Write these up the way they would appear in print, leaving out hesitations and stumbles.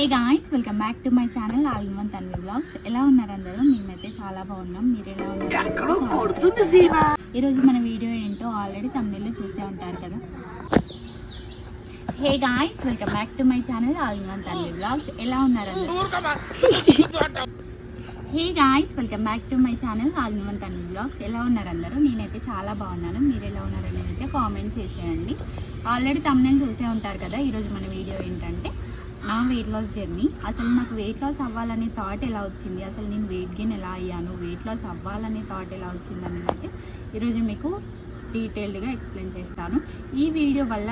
Hey guys, welcome back to my channel all in one Tanvi vlogs. ఎలా ఉన్నారు అందరూ? మేమైతే చాలా బాగున్నాం. మీరు ఎలా ఉన్నారు? ఈరోజు మన వీడియో ఏంటో ఆల్రెడీ తమిళలో చూసే ఉంటారు కదా. Hey guys, welcome back to my channel all in one Tanvi vlogs. ఎలా ఉన్నారు అందరూ? Hey guys, welcome back to my channel all in one Tanvi vlogs. ఎలా ఉన్నారు అందరూ? నేనైతే చాలా బాగున్నాను. మీరు ఎలా ఉన్నారు అనేది అయితే కామెంట్ చేసేయండి. ఆల్రెడీ తమిళ చూసే ఉంటారు కదా. ఈరోజు మన వీడియో ఏంటంటే నా వెయిట్ లాస్ జర్నీ. అసలు నాకు వెయిట్ లాస్ అవ్వాలనే థాట్ ఎలా వచ్చింది, అసలు నేను వెయిట్ గెయిన్ ఎలా అయ్యాను, వెయిట్ లాస్ అవ్వాలనే థాట్ ఎలా వచ్చింది అనేది అయితే ఈరోజు మీకు డీటెయిల్డ్గా ఎక్స్ప్లెయిన్ చేస్తాను. ఈ వీడియో వల్ల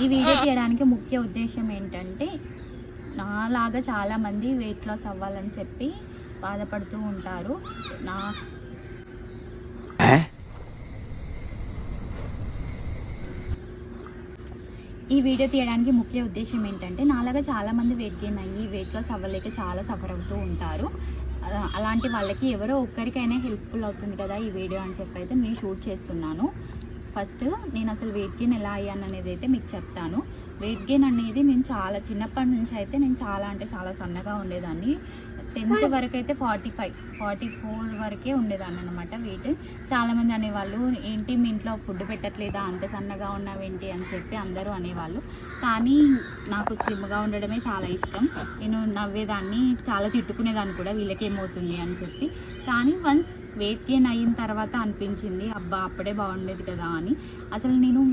ఈ వీడియో తీయడానికి ముఖ్య ఉద్దేశం ఏంటంటే, నాలాగా చాలామంది వెయిట్ లాస్ అవ్వాలని చెప్పి బాధపడుతూ ఉంటారు. ఈ వీడియో తీయడానికి ముఖ్య ఉద్దేశం ఏంటంటే, నాలాగా చాలామంది వెయిట్ గెయిన్ అయ్యి వెయిట్ లాస్ అవ్వలేక చాలా సఫర్ అవుతూ ఉంటారు. అలాంటి వాళ్ళకి ఎవరో ఒక్కరికైనా హెల్ప్ఫుల్ అవుతుంది కదా ఈ వీడియో అని చెప్పి అయితే నేను షూట్ చేస్తున్నాను. ఫస్ట్ నేను అసలు వెయిట్ గెయిన్ ఎలా అయ్యాను అనేది అయితే మీకు చెప్తాను. వెయిట్ గెయిన్ అనేది నేను చాలా చిన్నప్పటి నుంచి అయితే నేను చాలా సన్నగా ఉండేదాన్ని. 10th వరకు అయితే 44 వరకే ఉండేదాన్ని అనమాట వెయిట్. చాలామంది అనేవాళ్ళు, ఏంటి మీ ఇంట్లో ఫుడ్ పెట్టట్లేదా, అంత సన్నగా ఉన్నావేంటి అని చెప్పి అందరూ అనేవాళ్ళు. కానీ నాకు స్లిమ్గా ఉండడమే చాలా ఇష్టం. నేను నవ్వేదాన్ని, చాలా తిట్టుకునేదాన్ని కూడా, వీళ్ళకేమవుతుంది అని చెప్పి. కానీ వన్స్ వెయిట్ గెయిన్ అయిన తర్వాత అనిపించింది, అబ్బా అప్పుడే బాగుండేది కదా అని. అసలు నేను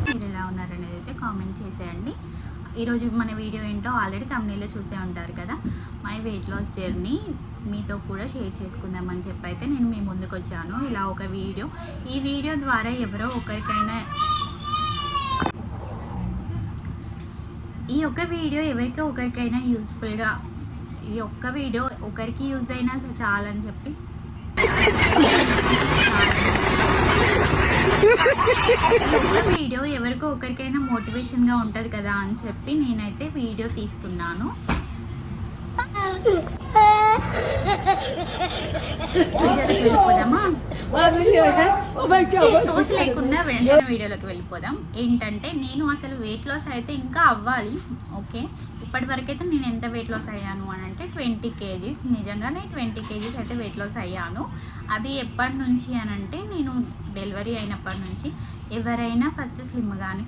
మీరు ఎలా ఉన్నారనేది అయితే కామెంట్ చేసేయండి. ఈరోజు మన వీడియో ఏంటో ఆల్రెడీ తమిళలో చూసే ఉంటారు కదా. మై వెయిట్ లాస్ జర్నీ మీతో కూడా షేర్ చేసుకుందామని చెప్పి అయితే నేను మీ ముందుకు వచ్చాను. ఇలా ఒక వీడియో, ఈ వీడియో ద్వారా ఎవరో ఒకరికైనా, ఈ ఒక్క వీడియో ఎవరికి ఒకరికైనా యూజ్ఫుల్గా, ఈ ఒక్క వీడియో ఒకరికి యూజ్ అయినా చాలని చెప్పి వీడియో ఎవరికో ఒకరికైనా మోటివేషన్గా ఉంటుంది కదా అని చెప్పి నేనైతే వీడియో తీస్తున్నాను. లేకుండా వెంటనే వీడియోలోకి వెళ్ళిపోదాం. ఏంటంటే, నేను అసలు వెయిట్ లాస్ అయితే ఇంకా అవ్వాలి. ఓకే, ఇప్పటి వరకు అయితే నేను ఎంత వెయిట్ లాస్ అయ్యాను అని అంటే 20 kgs. నిజంగానే 20 kgs అయితే వెయిట్ లాస్ అయ్యాను. అది ఎప్పటి నుంచి అని అంటే, నేను డెలివరీ అయినప్పటి నుంచి. ఎవరైనా ఫస్ట్ స్లిమ్ కానీ